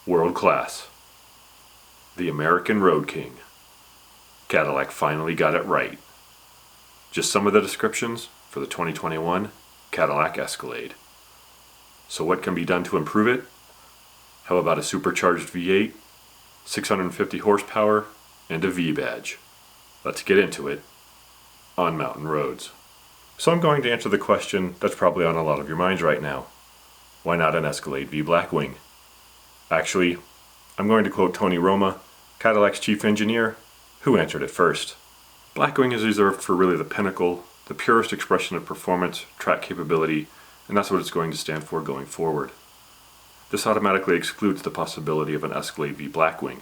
World class. The American Road King. Cadillac finally got it right. Just some of the descriptions for the 2021 Cadillac Escalade. So what can be done to improve it? How about a supercharged V8, 650 horsepower, and a V badge? Let's get into it on mountain roads. So I'm going to answer the question that's probably on a lot of your minds right now. Why not an Escalade V Blackwing? Actually, I'm going to quote Tony Roma, Cadillac's chief engineer, who answered it first. Blackwing is reserved for really the pinnacle, the purest expression of performance, track capability, and that's what it's going to stand for going forward. This automatically excludes the possibility of an Escalade V Blackwing,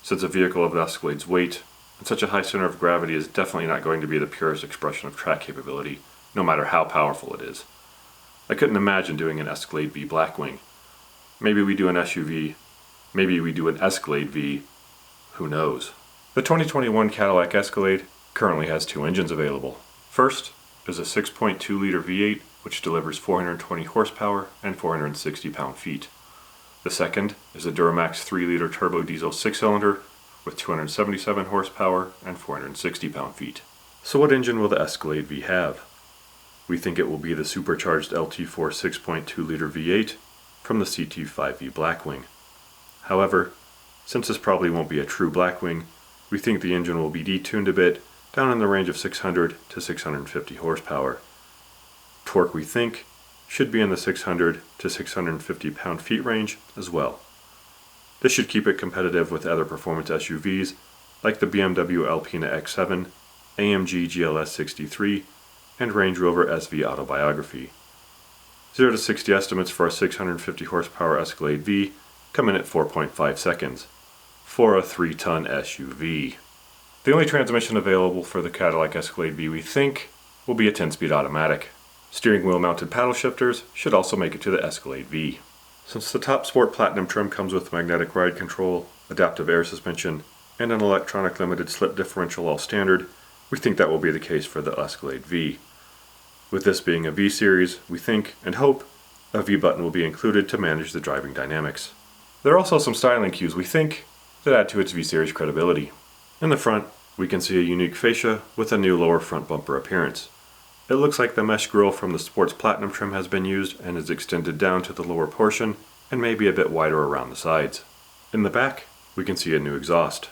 since a vehicle of the Escalade's weight and such a high center of gravity is definitely not going to be the purest expression of track capability, no matter how powerful it is. I couldn't imagine doing an Escalade V Blackwing. Maybe we do an SUV, maybe we do an Escalade V, who knows. The 2021 Cadillac Escalade currently has two engines available. First is a 6.2 liter V8 which delivers 420 horsepower and 460 pound-feet. The second is a Duramax 3 liter turbo diesel 6-cylinder with 277 horsepower and 460 pound-feet. So what engine will the Escalade V have? We think it will be the supercharged LT4 6.2 liter V8 from the CT5V Blackwing. However, since this probably won't be a true Blackwing, we think the engine will be detuned a bit, down in the range of 600 to 650 horsepower. Torque, we think, should be in the 600 to 650 pound-feet range as well. This should keep it competitive with other performance SUVs like the BMW Alpina X7, AMG GLS 63, and Range Rover SV Autobiography. 0 to 60 estimates for a 650 horsepower Escalade V come in at 4.5 seconds for a 3-ton SUV. The only transmission available for the Cadillac Escalade V, we think, will be a 10-speed automatic. Steering wheel mounted paddle shifters should also make it to the Escalade V. Since the top Sport Platinum trim comes with magnetic ride control, adaptive air suspension, and an electronic limited slip differential all standard, we think that will be the case for the Escalade V. With this being a V series, we think and hope a V button will be included to manage the driving dynamics. There are also some styling cues, we think, that add to its V series credibility. In the front, we can see a unique fascia with a new lower front bumper appearance. It looks like the mesh grille from the Sports Platinum trim has been used and is extended down to the lower portion and maybe a bit wider around the sides. In the back, we can see a new exhaust.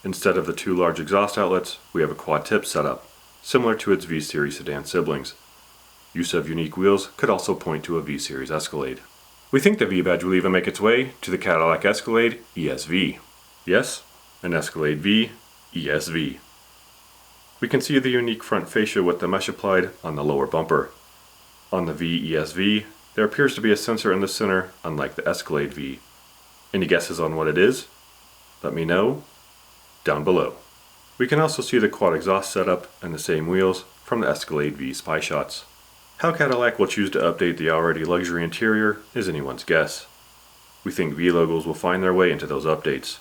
Instead of the two large exhaust outlets, we have a quad tip setup, similar to its V series sedan siblings. Use of unique wheels could also point to a V series Escalade. We think the V badge will even make its way to the Cadillac Escalade ESV. Yes, an Escalade V ESV. We can see the unique front fascia with the mesh applied on the lower bumper. On the V ESV, there appears to be a sensor in the center, unlike the Escalade V. Any guesses on what it is? Let me know down below. We can also see the quad exhaust setup and the same wheels from the Escalade V spy shots. How Cadillac will choose to update the already luxury interior is anyone's guess. We think V logos will find their way into those updates,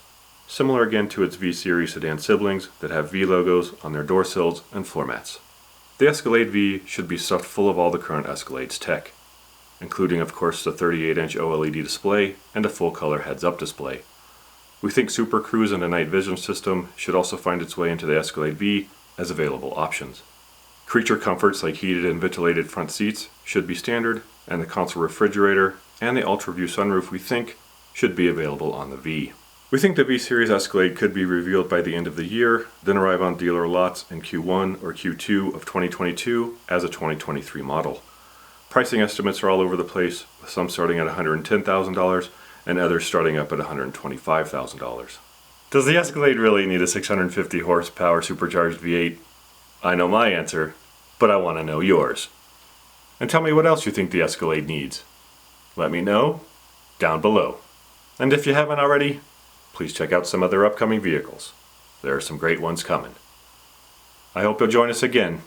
similar again to its V series sedan siblings that have V logos on their door sills and floor mats. The Escalade V should be stuffed full of all the current Escalade's tech, including of course the 38-inch OLED display and a full-color heads-up display. We think Super Cruise and a night vision system should also find its way into the Escalade V as available options. Creature comforts like heated and ventilated front seats should be standard, and the console refrigerator and the UltraView sunroof we think should be available on the V. We think the V series Escalade could be revealed by the end of the year, then arrive on dealer lots in Q1 or Q2 of 2022 as a 2023 model. Pricing estimates are all over the place, with some starting at $110,000 and others starting up at $125,000. Does the Escalade really need a 650 horsepower supercharged V8? I know my answer, but I want to know yours. And tell me what else you think the Escalade needs. Let me know down below. And if you haven't already, please check out some other upcoming vehicles. There are some great ones coming. I hope you'll join us again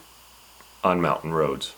on Mountain Roads.